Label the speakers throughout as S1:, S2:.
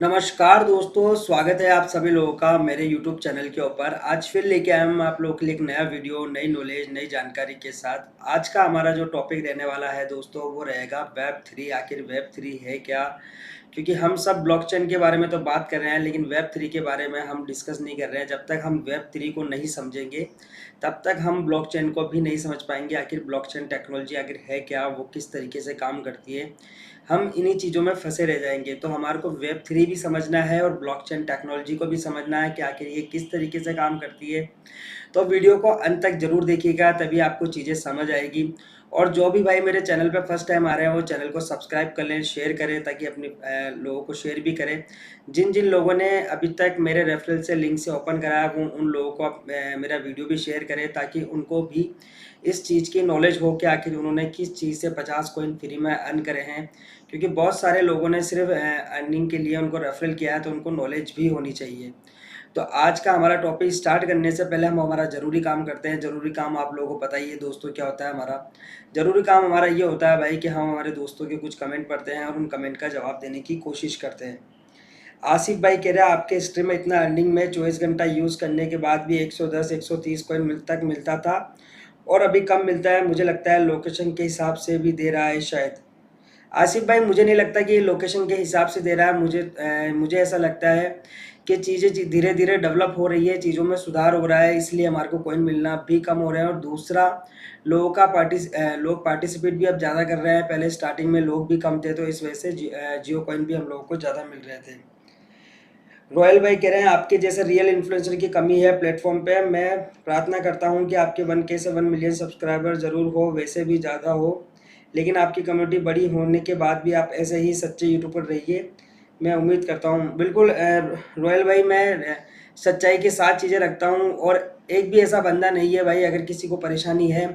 S1: नमस्कार दोस्तों, स्वागत है आप सभी लोगों का मेरे YouTube चैनल के ऊपर। आज फिर लेके आए हम आप लोगों के लिए एक नया वीडियो, नई नॉलेज, नई जानकारी के साथ। आज का हमारा जो टॉपिक रहने वाला है दोस्तों, वो रहेगा वेब 3। आखिर वेब 3 है क्या? क्योंकि हम सब ब्लॉकचेन के बारे में तो बात कर रहे हैं, लेकिन वेब 3 के बारे में हम डिस्कस नहीं कर रहे हैं। जब तक हम वेब 3 को नहीं समझेंगे, तब तक हम ब्लॉकचेन को भी नहीं समझ पाएंगे। आखिर ब्लॉकचेन टेक्नोलॉजी आखिर है क्या, वो किस तरीके से काम करती है, हम इन्हीं चीज़ों में फंसे रह जाएंगे। तो हमारे को वेब 3 भी समझना है और ब्लॉकचेन टेक्नोलॉजी को भी समझना है कि आखिर ये किस तरीके से काम करती है। तो वीडियो को अंत तक ज़रूर देखिएगा, तभी आपको चीज़ें समझ आएगी। और जो भी भाई मेरे चैनल पे फर्स्ट टाइम आ रहे हैं, वो चैनल को सब्सक्राइब कर लें, शेयर करें, ताकि अपने लोगों को शेयर भी करें। जिन जिन लोगों ने अभी तक मेरे रेफरल से लिंक से ओपन कराया, वो उन लोगों को मेरा वीडियो भी शेयर करें, ताकि उनको भी इस चीज़ की नॉलेज हो कि आखिर उन्होंने किस चीज़ से 50 कॉइन फ्री में अर्न करे हैं। क्योंकि बहुत सारे लोगों ने सिर्फ अर्निंग के लिए उनको रेफरल किया है, तो उनको नॉलेज भी होनी चाहिए। तो आज का हमारा टॉपिक स्टार्ट करने से पहले हम हमारा ज़रूरी काम करते हैं। ज़रूरी काम आप लोगों को पता ही है दोस्तों क्या होता है हमारा। ज़रूरी काम हमारा ये होता है भाई कि हम हमारे दोस्तों के कुछ कमेंट पढ़ते हैं और उन कमेंट का जवाब देने की कोशिश करते हैं। आसिफ भाई कह रहे हैं आपके स्ट्रीम में इतना अर्निंग में 24 घंटा यूज़ करने के बाद भी 110 130 कॉइन तक मिलता था, और अभी कम मिलता है। मुझे लगता है लोकेशन के हिसाब से भी दे रहा है शायद। आसिफ भाई मुझे नहीं लगता कि ये लोकेशन के हिसाब से दे रहा है। मुझे ऐसा लगता है कि चीज़ें धीरे धीरे डेवलप हो रही है, चीज़ों में सुधार हो रहा है, इसलिए हमारे को कॉइन मिलना भी कम हो रहा है। और दूसरा, लोग पार्टिसिपेट भी अब ज़्यादा कर रहे हैं। पहले स्टार्टिंग में लोग भी कम थे, तो इस वजह से जियो कॉइन भी हम लोगों को ज़्यादा मिल रहे थे। रॉयल भाई कह रहे हैं आपके जैसे रियल इन्फ्लुएंसर की कमी है प्लेटफॉर्म पे। मैं प्रार्थना करता हूं कि आपके 1K से 1 मिलियन सब्सक्राइबर ज़रूर हो, वैसे भी ज़्यादा हो, लेकिन आपकी कम्युनिटी बड़ी होने के बाद भी आप ऐसे ही सच्चे यूट्यूबर रहिए, मैं उम्मीद करता हूं। बिल्कुल रॉयल भाई, मैं सच्चाई के साथ चीज़ें रखता हूं। और एक भी ऐसा बंदा नहीं है भाई, अगर किसी को परेशानी है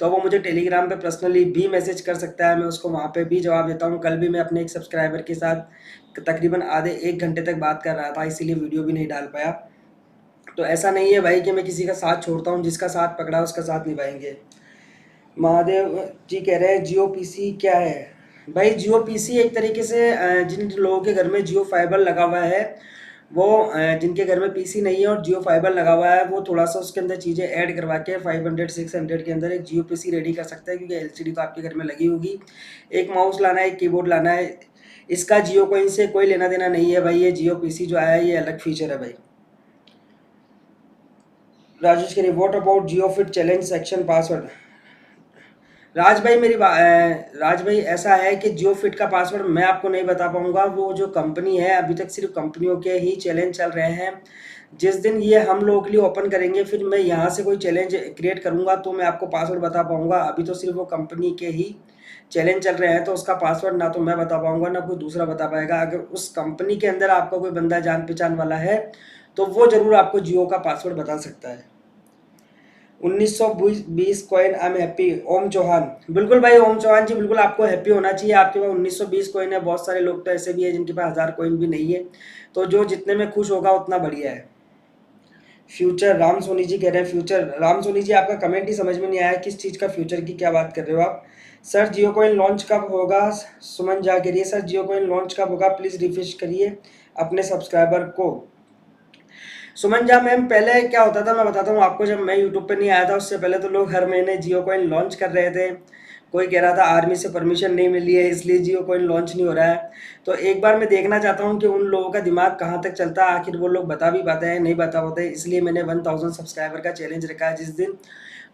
S1: तो वो मुझे टेलीग्राम पे पर्सनली भी मैसेज कर सकता है, मैं उसको वहाँ पे भी जवाब देता हूँ। कल भी मैं अपने एक सब्सक्राइबर के साथ तकरीबन आधे 1 घंटे तक बात कर रहा था, इसीलिए वीडियो भी नहीं डाल पाया। तो ऐसा नहीं है भाई कि मैं किसी का साथ छोड़ता हूँ, जिसका साथ पकड़ा उसका साथ निभाएंगे। महादेव जी कह रहे हैं जियो पीसी क्या है? भाई जियो पीसी एक तरीके से जिन लोगों के घर में जियो फाइबर लगा हुआ है, वो जिनके घर में पीसी नहीं है और जियो फाइबर लगा हुआ है, वो थोड़ा सा उसके अंदर चीज़ें ऐड करवा के 500 600 के अंदर एक जियो पीसी रेडी कर सकता है। क्योंकि एलसीडी तो आपके घर में लगी होगी, एक माउस लाना है, एक कीबोर्ड लाना है। इसका जियो कोइन से कोई लेना देना नहीं है भाई। ये जियो पीसी जो आया है, ये अलग फीचर है भाई। राजेश कह रही what about Jio fit challenge section password? Raj भाई ऐसा है कि जियो फिट का पासवर्ड मैं आपको नहीं बता पाऊंगा। वो जो कंपनी है, अभी तक सिर्फ कंपनियों के ही चैलेंज चल रहे हैं। जिस दिन ये हम लोगों के लिए ओपन करेंगे, फिर मैं यहाँ से कोई चैलेंज क्रिएट करूंगा तो मैं आपको पासवर्ड बता पाऊंगा। अभी तो सिर्फ वो कंपनी के ही चैलेंज चल रहे हैं, तो उसका पासवर्ड ना तो मैं बता पाऊंगा, ना कोई दूसरा बता पाएगा। अगर उस कंपनी के अंदर आपका कोई बंदा जान पहचान वाला है, तो वो जरूर आपको जियो का पासवर्ड बता सकता है। 1920 कॉइन, आई एम हैप्पी। ओम चौहान, बिल्कुल भाई ओम चौहान जी, बिल्कुल आपको हैप्पी होना चाहिए। आपके पास 1920 कॉइन है। बहुत सारे लोग तो ऐसे भी है जिनके पास 1000 कॉइन भी नहीं है। तो जो जितने में खुश होगा उतना बढ़िया है। फ्यूचर राम सोनी जी कह रहे हैं, फ्यूचर राम सोनी जी आपका कमेंट ही समझ में नहीं आया, किस चीज़ का फ्यूचर की क्या बात कर रहे हो आप? सर जियो कॉइन लॉन्च कब होगा? सुमन जा कह रही है सर जियो कॉइन लॉन्च कब होगा, प्लीज़ रिफ्रेश करिए अपने सब्सक्राइबर को। सुमन जा मैम, पहले क्या होता था मैं बताता हूँ आपको। जब मैं यूट्यूब पे नहीं आया था, उससे पहले तो लोग हर महीने जियो कॉइन लॉन्च कर रहे थे। कोई कह रहा था आर्मी से परमिशन नहीं मिली है, इसलिए जियो कॉइन लॉन्च नहीं हो रहा है। तो एक बार मैं देखना चाहता हूँ कि उन लोगों का दिमाग कहाँ तक चलता है, आखिर वो लोग बता भी पाते हैं नहीं बता पाते। इसलिए मैंने 1000 सब्सक्राइबर का चैलेंज रखा है। जिस दिन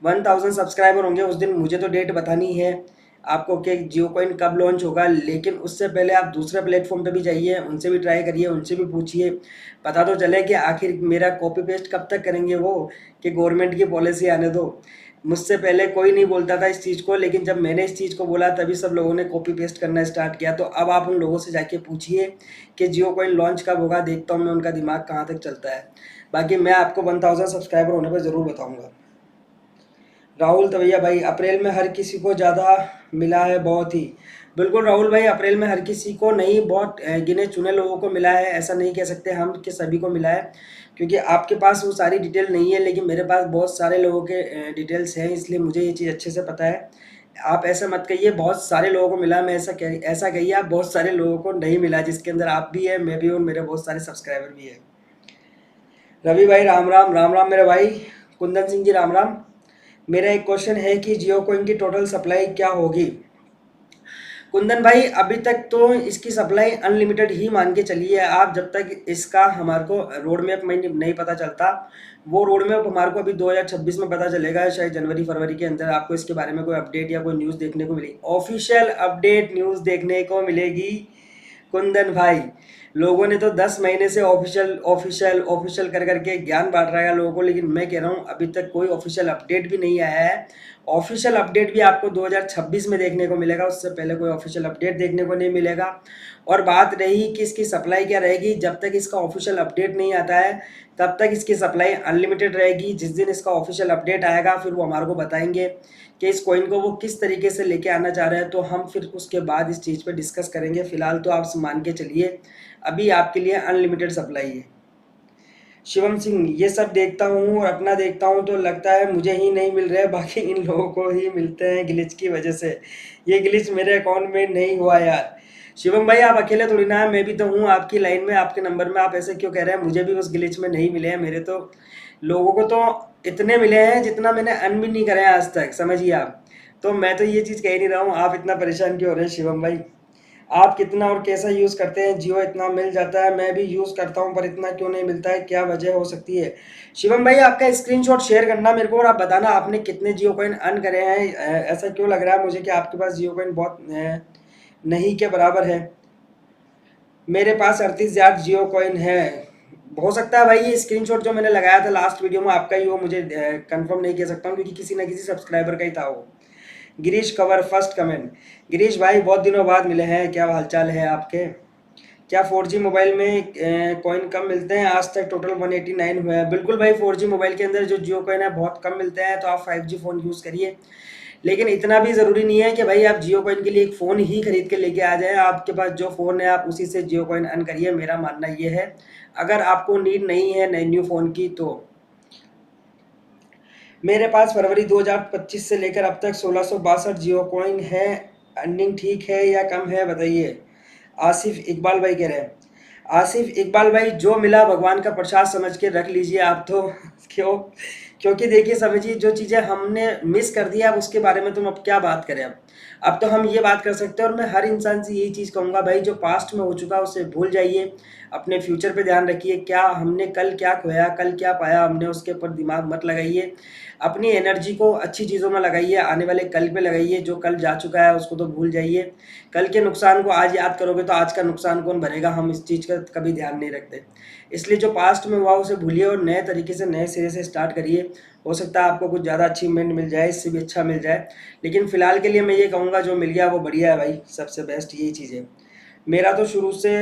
S1: 1000 सब्सक्राइबर होंगे, उस दिन मुझे तो डेट बतानी है आपको कि जियो कॉइन कब लॉन्च होगा। लेकिन उससे पहले आप दूसरे प्लेटफॉर्म पे भी जाइए, उनसे भी ट्राई करिए, उनसे भी पूछिए, पता तो चले कि आखिर मेरा कॉपी पेस्ट कब तक करेंगे वो, कि गवर्नमेंट की पॉलिसी आने दो। मुझसे पहले कोई नहीं बोलता था इस चीज़ को, लेकिन जब मैंने इस चीज़ को बोला तभी सब लोगों ने कॉपी पेस्ट करना स्टार्ट किया। तो अब आप उन लोगों से जाके पूछिए कि जियो कॉइन लॉन्च कब होगा, देखता हूँ मैं उनका दिमाग कहाँ तक चलता है। बाकी मैं आपको 1000 सब्सक्राइबर होने पर ज़रूर बताऊँगा। राहुल तवैया भाई, अप्रैल में हर किसी को ज़्यादा मिला है बहुत ही। बिल्कुल राहुल भाई, अप्रैल में हर किसी को नहीं, बहुत गिने चुने लोगों को मिला है। ऐसा नहीं कह सकते हम कि सभी को मिला है, क्योंकि आपके पास वो सारी डिटेल नहीं है, लेकिन मेरे पास बहुत सारे लोगों के डिटेल्स हैं, इसलिए मुझे ये चीज़ अच्छे से पता है आप ऐसा मत कहिए बहुत सारे लोगों को मिला, मैं ऐसा कहिए आप बहुत सारे लोगों को नहीं मिला, जिसके अंदर आप भी है, मैं भी हूँ, मेरे बहुत सारे सब्सक्राइबर भी है। रवि भाई राम राम, राम राम मेरे भाई। कुंदन सिंह जी राम राम। मेरा एक क्वेश्चन है कि जियो कोइन की टोटल सप्लाई क्या होगी? कुंदन भाई अभी तक तो इसकी सप्लाई अनलिमिटेड ही मान के चलिए आप, जब तक इसका हमारे को रोड मैप में नहीं पता चलता। वो रोड मैप हमारे को अभी 2026 में पता चलेगा, शायद जनवरी फरवरी के अंदर आपको इसके बारे में कोई अपडेट या कोई न्यूज़ देखने को मिलेगी, ऑफिशियल अपडेट न्यूज़ देखने को मिलेगी। कुंदन भाई लोगों ने तो 10 महीने से ऑफिशियल ऑफिशियल ऑफिशियल कर करके ज्ञान बांट रहा है लोगों को, लेकिन मैं कह रहा हूँ अभी तक कोई ऑफिशियल अपडेट भी नहीं आया है। ऑफिशियल अपडेट भी आपको 2026 में देखने को मिलेगा, उससे पहले कोई ऑफिशियल अपडेट देखने को नहीं मिलेगा। और बात रही कि इसकी सप्लाई क्या रहेगी, जब तक इसका ऑफिशियल अपडेट नहीं आता है तब तक इसकी सप्लाई अनलिमिटेड रहेगी। जिस दिन इसका ऑफिशियल अपडेट आएगा फिर वो हमारे को बताएंगे कि इस कॉइन को वो किस तरीके से लेके आना चाह रहे हैं, तो हम फिर उसके बाद इस चीज़ पे डिस्कस करेंगे। फिलहाल तो आप मान के चलिए अभी आपके लिए अनलिमिटेड सप्लाई है। शिवम सिंह ये सब देखता हूँ और अपना देखता हूँ तो लगता है मुझे ही नहीं मिल रहे, बाकी इन लोगों को ही मिलते हैं ग्लिच की वजह से। ये ग्लिच मेरे अकाउंट में नहीं हुआ यार। शिवम भाई आप अकेले थोड़ी ना है, मैं भी तो हूँ आपकी लाइन में, आपके नंबर में। आप ऐसे क्यों कह रहे हैं? मुझे भी उस ग्लिच में नहीं मिले हैं, मेरे तो लोगों को तो इतने मिले हैं जितना मैंने अर्न भी नहीं करे हैं आज तक, समझिए आप। तो मैं तो ये चीज़ कह नहीं रहा हूँ, आप इतना परेशान क्यों हो रहे हैं शिवम भाई? आप कितना और कैसा यूज़ करते हैं? जियो इतना मिल जाता है, मैं भी यूज़ करता हूँ, पर इतना क्यों नहीं मिलता है? क्या वजह हो सकती है? शिवम भाई आपका स्क्रीनशॉट शेयर करना मेरे को, और आप बताना आपने कितने जियो कॉइन अर्न करे हैं। ऐसा क्यों लग रहा है मुझे कि आपके पास जियो कॉइन बहुत नहीं के बराबर है। मेरे पास 38,000 जियो कॉइन है। हो सकता है भाई ये स्क्रीनशॉट जो मैंने लगाया था लास्ट वीडियो में आपका ही हो, मुझे कंफर्म नहीं कह सकता हूँ, क्योंकि किसी ना किसी सब्सक्राइबर का ही था वो। Girish cover first comment. Girish भाई बहुत दिनों बाद मिले हैं, क्या हालचाल है आपके? क्या 4G मोबाइल में कॉइन कम मिलते हैं? आज तक टोटल 189 हुए हैं। बिल्कुल भाई 4G मोबाइल के अंदर जो जियो कॉइन है बहुत कम मिलते हैं, तो आप 5G फ़ोन यूज़ करिए। लेकिन इतना भी ज़रूरी नहीं है कि भाई आप जियो कॉइन के लिए एक फ़ोन ही खरीद के लेके आ जाएं। आपके पास जो फ़ोन है आप उसी से जियो कॉइन अर्न करिए, मेरा मानना ये है। अगर आपको नीड नहीं है नए न्यू फ़ोन की तो। मेरे पास फरवरी 2025 से लेकर अब तक 1662 जियो कॉइन है। अर्निंग ठीक है या कम है बताइए? आसिफ इकबाल भाई कह रहे हैं। आसिफ इकबाल भाई जो मिला भगवान का प्रसाद समझ के रख लीजिए आप तो। क्यों? क्योंकि देखिए समझिए जो चीज़ें हमने मिस कर दिया अब उसके बारे में तुम अब क्या बात करें। अब तो हम ये बात कर सकते हैं, और मैं हर इंसान से यही चीज़ कहूँगा भाई, जो पास्ट में हो चुका है उसे भूल जाइए, अपने फ्यूचर पे ध्यान रखिए। क्या हमने कल क्या खोया, कल क्या पाया हमने, उसके ऊपर दिमाग मत लगाइए। अपनी एनर्जी को अच्छी चीज़ों में लगाइए, आने वाले कल पे लगाइए। जो कल जा चुका है उसको तो भूल जाइए। कल के नुकसान को आज याद करोगे तो आज का नुकसान कौन भरेगा? हम इस चीज़ का कभी ध्यान नहीं रखते। इसलिए जो पास्ट में हुआ उसे भूलिए और नए तरीके से नए सिरे से स्टार्ट करिए। हो सकता है आपको कुछ ज़्यादा अचीवमेंट मिल जाए, इससे भी अच्छा मिल जाए, लेकिन फ़िलहाल के लिए मैं ये कहूँगा जो मिल गया वो बढ़िया है भाई, सबसे बेस्ट यही चीज़ है। मेरा तो शुरू से,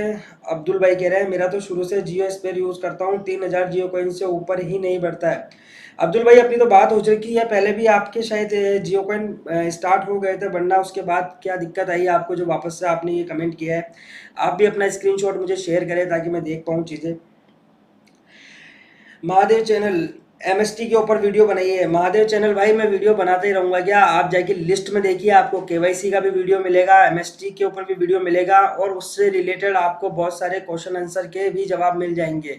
S1: अब्दुल भाई कह रहे हैं, मेरा तो शुरू से जियो स्पेयर यूज़ करता हूँ, 3000 जियो कॉइन से ऊपर ही नहीं बढ़ता है। अब्दुल भाई अपनी तो बात हो चुकी है, पहले भी आपके शायद जियो कॉइन स्टार्ट हो गए थे बढ़ना, उसके बाद क्या दिक्कत आई आपको जो वापस से आपने ये कमेंट किया है? आप भी अपना स्क्रीनशॉट मुझे शेयर करें ताकि मैं देख पाऊँ चीज़ें। महादेव चैनल एमएसटी के ऊपर वीडियो बनाइए। महादेव चैनल भाई मैं वीडियो बनाता ही रहूँगा, क्या आप जाके लिस्ट में देखिए, आपको केवाईसी का भी वीडियो मिलेगा, एमएसटी के ऊपर भी वीडियो मिलेगा, और उससे रिलेटेड आपको बहुत सारे क्वेश्चन आंसर के भी जवाब मिल जाएंगे।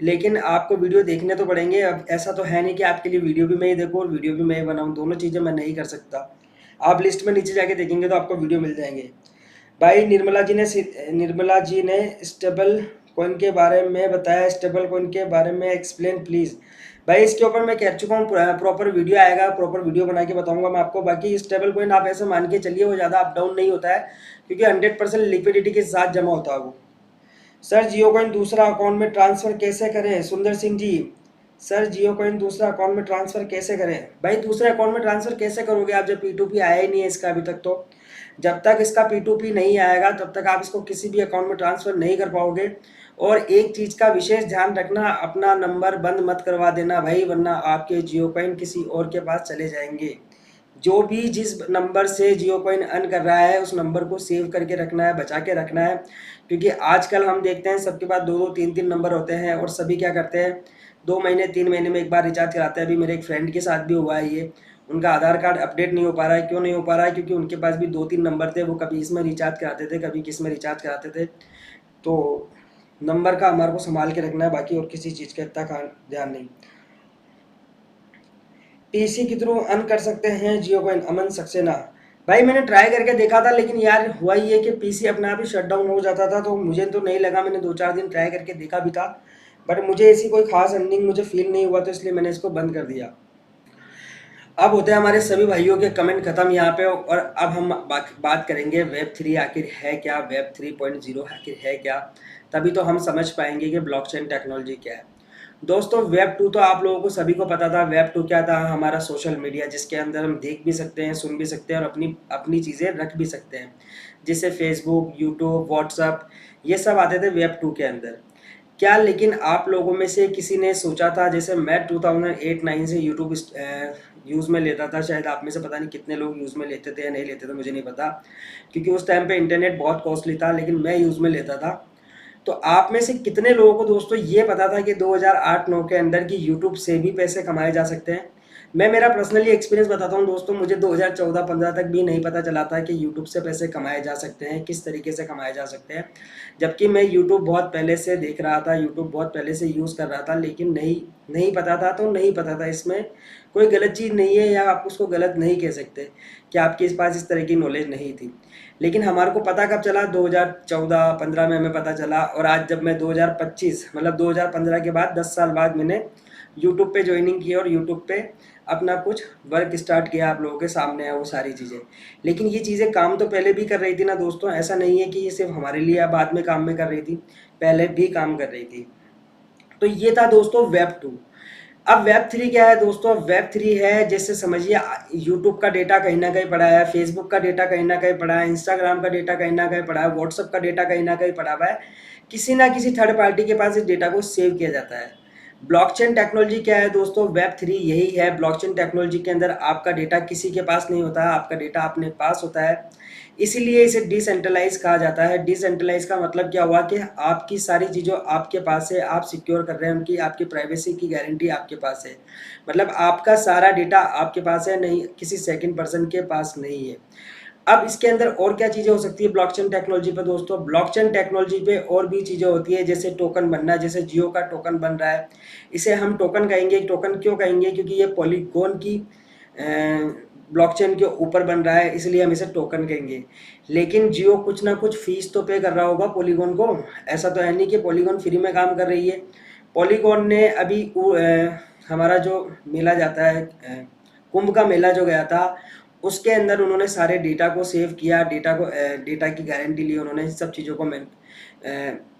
S1: लेकिन आपको वीडियो देखने तो पड़ेंगे। अब ऐसा तो है नहीं कि आपके लिए वीडियो भी मैं ही देखूँ और वीडियो भी मैं ही बनाऊँ, दोनों चीज़ें मैं नहीं कर सकता। आप लिस्ट में नीचे जाके देखेंगे तो आपको वीडियो मिल जाएंगे। भाई निर्मला जी ने स्टेबल कॉइन के बारे में बताया, स्टेबल कॉइन के बारे में एक्सप्लेन प्लीज़। भाई इसके ऊपर मैं कह चुका हूँ, प्रॉपर वीडियो आएगा, प्रॉपर वीडियो बना के बताऊंगा मैं आपको। बाकी स्टेबल कॉइन आप ऐसे मान के चलिए वो ज़्यादा अप डाउन नहीं होता है, क्योंकि 100% लिक्विडिटी के साथ जमा होता है वो। सर जियो कॉइन दूसरा अकाउंट में ट्रांसफ़र कैसे करें? सुंदर सिंह जी, सर जियो कॉइन दूसरा अकाउंट में ट्रांसफ़र कैसे करें? भाई दूसरे अकाउंट में ट्रांसफ़र कैसे करोगे आप जब P2P आया ही नहीं है इसका अभी तक? तो जब तक इसका P2P नहीं आएगा तब तक आप इसको किसी भी अकाउंट में ट्रांसफ़र नहीं कर पाओगे। और एक चीज़ का विशेष ध्यान रखना, अपना नंबर बंद मत करवा देना भाई, वरना आपके जियो कॉइन किसी और के पास चले जाएंगे। जो भी जिस नंबर से जियो कॉइन अर्न कर रहा है उस नंबर को सेव करके रखना है, बचा के रखना है, क्योंकि आजकल हम देखते हैं सबके पास 2-2 3-3 नंबर होते हैं, और सभी क्या करते हैं 2 महीने 3 महीने में एक बार रिचार्ज कराते हैं। अभी मेरे एक फ्रेंड के साथ भी हुआ है ये, उनका आधार कार्ड अपडेट नहीं हो पा रहा है। क्यों नहीं हो पा रहा है? क्योंकि उनके पास भी 2-3 नंबर थे, वो कभी इसमें रिचार्ज कराते थे, कभी किस में रिचार्ज कराते थे। तो नंबर का हमारे को संभाल के रखना है, बाकी और किसी चीज़ का इतना ध्यान नहीं। पीसी के थ्रू अर्न कर सकते हैं जियो कॉइन, अमन सक्सेना। भाई मैंने ट्राई करके देखा था, लेकिन यार हुआ ये है कि पीसी अपने आप ही शट डाउन हो जाता था, तो मुझे तो नहीं लगा। मैंने 2-4 दिन ट्राई करके देखा भी था, बट मुझे ऐसी कोई खास अर्निंग मुझे फील नहीं हुआ, तो इसलिए मैंने इसको बंद कर दिया। अब होते हैं हमारे सभी भाइयों के कमेंट खत्म यहाँ पे, और अब हम बात करेंगे वेब 3 आखिर है क्या, वेब 3.0 आखिर है क्या। तभी तो हम समझ पाएंगे कि ब्लॉकचेन टेक्नोलॉजी क्या है। दोस्तों वेब 2 तो आप लोगों को सभी को पता था। वेब 2 क्या था? हमारा सोशल मीडिया, जिसके अंदर हम देख भी सकते हैं, सुन भी सकते हैं और अपनी अपनी चीज़ें रख भी सकते हैं, जैसे फेसबुक, यूट्यूब, व्हाट्सअप, ये सब आते थे वेब 2 के अंदर। क्या लेकिन आप लोगों में से किसी ने सोचा था? जैसे मैं 2008-9 से यूट्यूब यूज़ में लेता था, शायद आप में से पता नहीं कितने लोग यूज़ में लेते थे या नहीं लेते थे, मुझे नहीं पता, क्योंकि उस टाइम पे इंटरनेट बहुत कॉस्टली था, लेकिन मैं यूज़ में लेता था। तो आप में से कितने लोगों को दोस्तों ये पता था कि 2008-9 के अंदर की यूट्यूब से भी पैसे कमाए जा सकते हैं? मैं मेरा पर्सनली एक्सपीरियंस बताता हूँ दोस्तों, मुझे 2014-15 तक भी नहीं पता चला था कि यूट्यूब से पैसे कमाए जा सकते हैं, किस तरीके से कमाए जा सकते हैं। जबकि मैं यूट्यूब बहुत पहले से देख रहा था, यूट्यूब बहुत पहले से यूज़ कर रहा था, लेकिन नहीं नहीं पता था, तो नहीं पता था। इसमें कोई गलत चीज़ नहीं है, या आप उसको गलत नहीं कह सकते कि आपके इस पास इस तरह की नॉलेज नहीं थी। लेकिन हमारे को पता कब चला? 2014-15 में हमें पता चला, और आज जब मैं 2025 मतलब 2015 के बाद 10 साल बाद मैंने यूट्यूब पे ज्वाइनिंग की और यूट्यूब पे अपना कुछ वर्क स्टार्ट किया, आप लोगों के सामने है वो सारी चीज़ें। लेकिन ये चीज़ें काम तो पहले भी कर रही थी ना दोस्तों, ऐसा नहीं है कि ये सिर्फ हमारे लिए या बाद में काम में कर रही थी, पहले भी काम कर रही थी। तो ये था दोस्तों वेब 2। अब वेब 3 क्या है दोस्तों? वेब 3 है, जैसे समझिए यूट्यूब का डेटा कहीं ना कहीं पड़ा है, फेसबुक का डेटा कहीं ना कहीं पड़ा है, इंस्टाग्राम का डेटा कहीं ना कहीं पड़ा है, व्हाट्सअप का डेटा कहीं ना कहीं पड़ा हुआ है। किसी ना किसी थर्ड पार्टी के पास इस डेटा को सेव किया जाता है। ब्लॉकचेन टेक्नोलॉजी क्या है दोस्तों? वेब 3 यही है। ब्लॉकचेन टेक्नोलॉजी के अंदर आपका डेटा किसी के पास नहीं होता है, आपका डेटा अपने पास होता है। इसीलिए इसे डिसेंट्रलाइज कहा जाता है। डिसेंट्रलाइज का मतलब क्या हुआ कि आपकी सारी चीज़ें आपके पास है, आप सिक्योर कर रहे हैं उनकी, आपकी प्राइवेसी की गारंटी आपके पास है। मतलब आपका सारा डेटा आपके पास है, नहीं किसी सेकंड पर्सन के पास नहीं है। अब इसके अंदर और क्या चीज़ें हो सकती है ब्लॉकचेन टेक्नोलॉजी पे दोस्तों? ब्लॉकचेन टेक्नोलॉजी पे और भी चीज़ें होती है, जैसे टोकन बनना, जैसे जियो का टोकन बन रहा है। इसे हम टोकन कहेंगे। टोकन क्यों कहेंगे? क्योंकि ये पॉलीगॉन की ब्लॉकचेन के ऊपर बन रहा है, इसलिए हम इसे टोकन कहेंगे। लेकिन जियो कुछ ना कुछ फीस तो पे कर रहा होगा पॉलीगॉन को। ऐसा तो है नहीं कि पॉलीगॉन फ्री में काम कर रही है। पॉलीगॉन ने अभी हमारा जो मेला जाता है, कुंभ का मेला जो गया था, उसके अंदर उन्होंने सारे डेटा को सेव किया, डेटा की गारंटी ली उन्होंने, सब चीज़ों को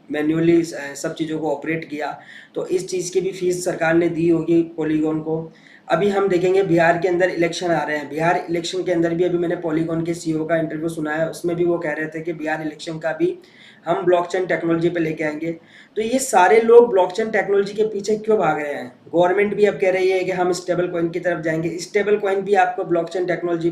S1: मैन्युअली सब चीज़ों को ऑपरेट किया। तो इस चीज़ की भी फीस सरकार ने दी होगी पॉलीगॉन को। अभी हम देखेंगे बिहार के अंदर इलेक्शन आ रहे हैं। बिहार इलेक्शन के अंदर भी अभी मैंने पॉलीगॉन के सीईओ का इंटरव्यू सुना है, उसमें भी वो कह रहे थे कि बिहार इलेक्शन का भी हम ब्लॉकचेन टेक्नोलॉजी पे लेके आएंगे। तो ये सारे लोग ब्लॉकचेन टेक्नोलॉजी के पीछे क्यों भाग रहे हैं? गवर्नमेंट भी अब कह रही है कि हम स्टेबल कॉइन की तरफ जाएंगे। स्टेबल कॉइन भी आपको ब्लॉकचेन टेक्नोलॉजी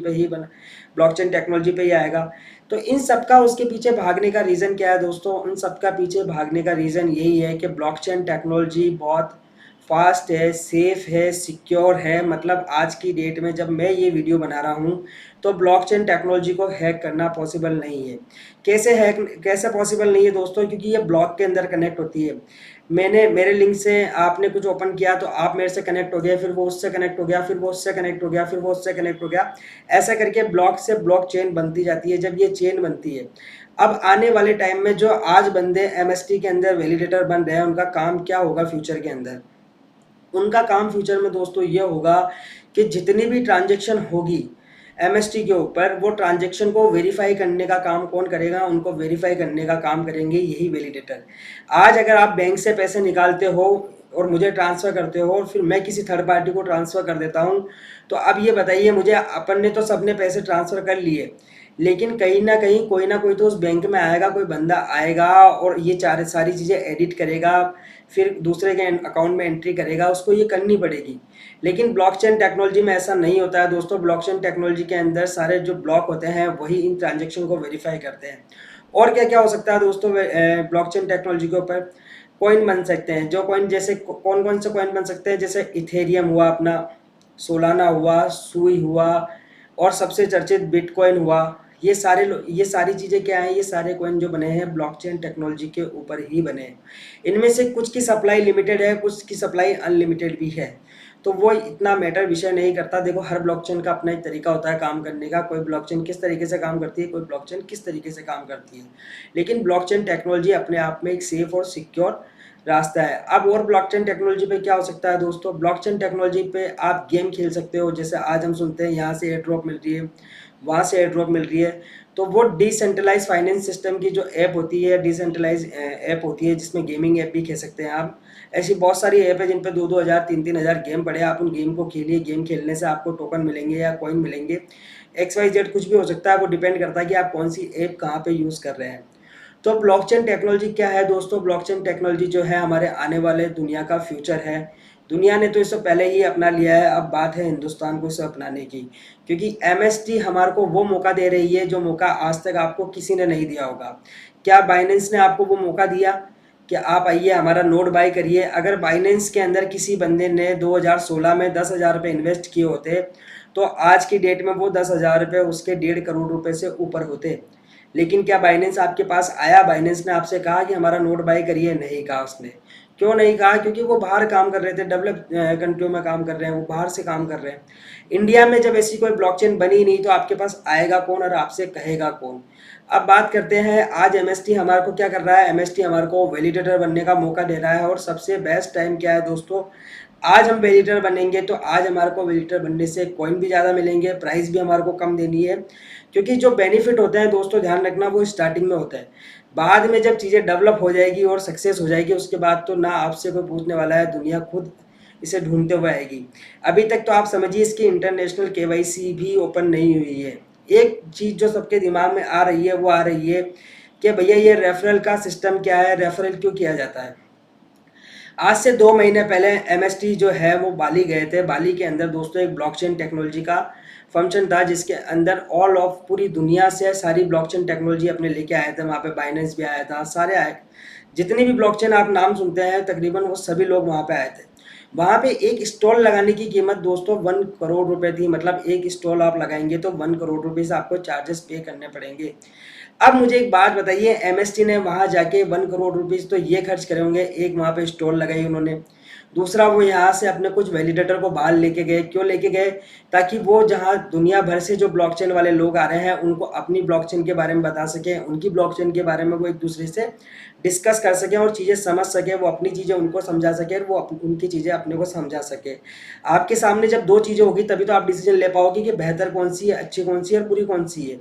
S1: पे ही आएगा। तो इन सबका उसके पीछे भागने का रीज़न क्या है दोस्तों? उन सबका पीछे भागने का रीज़न यही है कि ब्लॉकचेन टेक्नोलॉजी बहुत फास्ट है, सेफ है, सिक्योर है। मतलब आज की डेट में जब मैं ये वीडियो बना रहा हूँ, तो ब्लॉकचेन टेक्नोलॉजी को हैक करना पॉसिबल नहीं है। कैसे पॉसिबल नहीं है दोस्तों? क्योंकि ये ब्लॉक के अंदर कनेक्ट होती है। मेरे लिंक से आपने कुछ ओपन किया, तो आप मेरे से कनेक्ट हो गए, फिर वो उससे कनेक्ट हो गया, फिर वो उससे कनेक्ट हो गया, फिर वो उससे कनेक्ट हो गया। ऐसा करके ब्लॉक से ब्लॉक चेन बनती जाती है। जब ये चेन बनती है, अब आने वाले टाइम में जो आज बंदे एमएसटी के अंदर वैलिडेटर बन रहे हैं, उनका काम क्या होगा फ्यूचर के अंदर? उनका काम फ्यूचर में दोस्तों ये होगा कि जितनी भी ट्रांजैक्शन होगी एमएसटी के ऊपर, वो ट्रांजैक्शन को वेरीफाई करने का काम कौन करेगा? उनको वेरीफाई करने का काम करेंगे यही वैलिडेटर। आज अगर आप बैंक से पैसे निकालते हो और मुझे ट्रांसफ़र करते हो, और फिर मैं किसी थर्ड पार्टी को ट्रांसफ़र कर देता हूँ, तो अब ये बताइए मुझे, अपन ने तो सबने पैसे ट्रांसफ़र कर लिए, लेकिन कहीं ना कहीं कोई ना कोई तो उस बैंक में आएगा, कोई बंदा आएगा और ये सारी चीज़ें एडिट करेगा, फिर दूसरे के अकाउंट में एंट्री करेगा, उसको ये करनी पड़ेगी। लेकिन ब्लॉकचेन टेक्नोलॉजी में ऐसा नहीं होता है दोस्तों। ब्लॉकचेन टेक्नोलॉजी के अंदर सारे जो ब्लॉक होते हैं वही इन ट्रांजेक्शन को वेरीफाई करते हैं। और क्या क्या हो सकता है दोस्तों ब्लॉकचेन टेक्नोलॉजी के ऊपर? कॉइन बन सकते हैं। जो कॉइन, जैसे कौन कौन से कॉइन बन सकते हैं? जैसे इथेरियम हुआ अपना, सोलाना हुआ, सुई हुआ और सबसे चर्चित बिटकॉइन हुआ। ये सारी चीज़ें क्या हैं, ये सारे कॉइन जो बने हैं ब्लॉकचेन टेक्नोलॉजी के ऊपर ही बने हैं। इनमें से कुछ की सप्लाई लिमिटेड है, कुछ की सप्लाई अनलिमिटेड भी है, तो वो इतना मैटर विषय नहीं करता। देखो, हर ब्लॉकचेन का अपना एक तरीका होता है काम करने का। कोई ब्लॉकचेन किस तरीके से काम करती है, कोई ब्लॉकचेन किस तरीके से काम करती है, लेकिन ब्लॉकचेन टेक्नोलॉजी अपने आप में एक सेफ और सिक्योर रास्ता है। अब और ब्लॉकचेन टेक्नोलॉजी पे क्या हो सकता है दोस्तों, ब्लॉकचेन टेक्नोलॉजी पे आप गेम खेल सकते हो। जैसे आज हम सुनते हैं यहाँ से एयर ड्रॉप मिल रही है, वहाँ से एयर ड्रॉप मिल रही है, तो वो डिसेंट्रलाइज फाइनेंस सिस्टम की जो ऐप होती है, डिसेंट्रलाइज ऐप होती है, जिसमें गेमिंग ऐप भी कह सकते हैं आप। ऐसी बहुत सारी ऐप है जिन पे 2-2 हज़ार 3-3 हज़ार गेम पड़े हैं। आप उन गेम को खेलिए, गेम खेलने से आपको टोकन मिलेंगे या कॉइन मिलेंगे, XYZ कुछ भी हो सकता है। वो डिपेंड करता है कि आप कौन सी ऐप कहाँ पे यूज़ कर रहे हैं। तो ब्लॉकचेन टेक्नोलॉजी क्या है दोस्तों, ब्लॉकचेन टेक्नोलॉजी जो है हमारे आने वाले दुनिया का फ्यूचर है। दुनिया ने तो इसे पहले ही अपना लिया है, अब बात है हिंदुस्तान को इसे अपनाने की, क्योंकि MST हमारे को वो मौका दे रही है जो मौका आज तक आपको किसी ने नहीं दिया होगा। क्या बाइनेंस ने आपको वो मौका दिया कि आप आइए हमारा नोट बाय करिए? अगर बाइनेंस के अंदर किसी बंदे ने 2016 में 10,000 रुपये इन्वेस्ट किए होते, तो आज की डेट में वो 10,000 रुपये उसके 1.5 करोड़ रुपए से ऊपर होते। लेकिन क्या बाइनेंस आपके पास आया? बाइनेंस ने आपसे कहा कि हमारा नोट बाय करिए? नहीं कहा उसने। क्यों नहीं कहा? क्योंकि वो बाहर काम कर रहे थे, डेवलप कंट्रियों में काम कर रहे हैं, वो बाहर से काम कर रहे हैं। इंडिया में जब ऐसी कोई ब्लॉकचेन बनी ही नहीं, तो आपके पास आएगा कौन और आपसे कहेगा कौन? अब बात करते हैं, आज MST हमारे को क्या कर रहा है? MST हमारे को वैलिडेटर बनने का मौका दे रहा है। और सबसे बेस्ट टाइम क्या है दोस्तों, आज हम वैलिडेटर बनेंगे तो आज हमारे को वैलिडेटर बनने से कॉइन भी ज़्यादा मिलेंगे, प्राइस भी हमारे को कम देनी है। क्योंकि जो बेनिफिट होते हैं दोस्तों, ध्यान रखना, वो स्टार्टिंग में होता है। बाद में जब चीज़ें डेवलप हो जाएगी और सक्सेस हो जाएगी, उसके बाद तो ना आपसे कोई पूछने वाला है, दुनिया खुद इसे ढूंढते हुए आएगी। अभी तक तो आप समझिए इसकी इंटरनेशनल KYC भी ओपन नहीं हुई है। एक चीज़ जो सबके दिमाग में आ रही है, वो आ रही है कि भैया ये रेफरल का सिस्टम क्या है, रेफरल क्यों किया जाता है? आज से 2 महीने पहले MST जो है वो बाली गए थे। बाली के अंदर दोस्तों एक ब्लॉकचेन टेक्नोलॉजी का फंक्शन था, जिसके अंदर ऑल ऑफ पूरी दुनिया से सारी ब्लॉकचेन टेक्नोलॉजी अपने लेके आए थे। वहाँ पे बाइनेंस भी आया था, सारे आए, जितनी भी ब्लॉकचेन आप नाम सुनते हैं तकरीबन वो सभी लोग वहाँ पे आए थे। वहाँ पे एक स्टॉल लगाने की कीमत दोस्तों 1 करोड़ रुपए थी। मतलब एक स्टॉल आप लगाएंगे तो 1 करोड़ रुपीज़ आपको चार्जेस पे करने पड़ेंगे। अब मुझे एक बात बताइए, MST ने वहाँ जाके 1 करोड़ रुपीज़ तो ये खर्च करे होंगे, एक वहाँ पे स्टॉल लगाई उन्होंने। दूसरा, वो यहाँ से अपने कुछ वैलिडेटर को बाहर लेके गए। क्यों लेके गए? ताकि वो जहाँ दुनिया भर से जो ब्लॉकचेन वाले लोग आ रहे हैं उनको अपनी ब्लॉकचेन के बारे में बता सकें, उनकी ब्लॉकचेन के बारे में वो एक दूसरे से डिस्कस कर सकें और चीज़ें समझ सकें। वो अपनी चीज़ें उनको समझा सकें और वो उनकी चीज़ें अपने को समझा सके। आपके सामने जब दो चीज़ें होगी तभी तो आप डिसीजन ले पाओगे कि बेहतर कौन सी है, अच्छी कौन सी है और बुरी कौन सी है।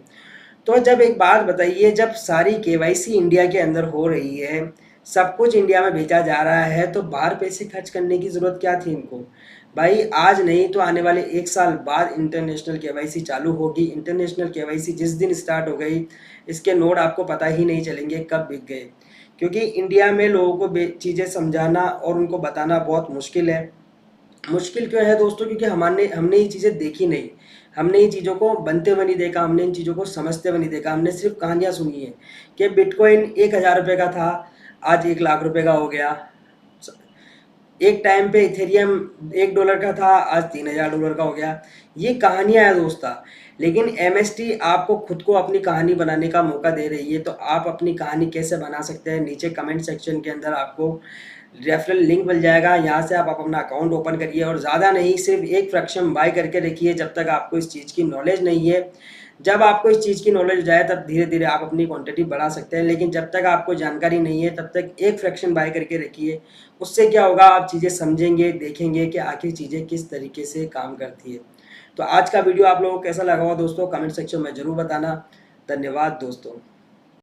S1: तो जब एक बात बताइए, जब सारी KYC इंडिया के अंदर हो रही है, सब कुछ इंडिया में भेजा जा रहा है, तो बाहर पैसे खर्च करने की ज़रूरत क्या थी इनको? भाई आज नहीं तो आने वाले 1 साल बाद इंटरनेशनल KYC चालू होगी। इंटरनेशनल KYC जिस दिन स्टार्ट हो गई, इसके नोड आपको पता ही नहीं चलेंगे कब बिक गए। क्योंकि इंडिया में लोगों को चीज़ें समझाना और उनको बताना बहुत मुश्किल है। मुश्किल क्यों है दोस्तों? क्योंकि हमने ये चीज़ें देखी नहीं, हमने इन चीज़ों को बनते हुए नहीं देखा, हमने इन चीज़ों को समझते हुए नहीं देखा। हमने सिर्फ कहानियाँ सुनी है कि बिटकॉइन 1,000 रुपये का था, आज 1 लाख रुपये का हो गया। एक टाइम पे इथेरियम $1 का था, आज $3,000 का हो गया। ये कहानियाँ हैं दोस्ता। लेकिन MST आपको खुद को अपनी कहानी बनाने का मौका दे रही है। तो आप अपनी कहानी कैसे बना सकते हैं, नीचे कमेंट सेक्शन के अंदर आपको रेफरल लिंक मिल जाएगा। यहाँ से आप अपना अकाउंट ओपन करिए और ज़्यादा नहीं, सिर्फ एक फ्रैक्शन बाय करके रखिए जब तक आपको इस चीज़ की नॉलेज नहीं है। जब आपको इस चीज़ की नॉलेज हो जाए तब धीरे धीरे आप अपनी क्वांटिटी बढ़ा सकते हैं। लेकिन जब तक आपको जानकारी नहीं है तब तक एक फ्रैक्शन बाय करके रखिए। उससे क्या होगा, आप चीज़ें समझेंगे, देखेंगे कि आखिर चीज़ें किस तरीके से काम करती है। तो आज का वीडियो आप लोगों को कैसा लगा होगा दोस्तों, कमेंट सेक्शन में ज़रूर बताना। धन्यवाद दोस्तों।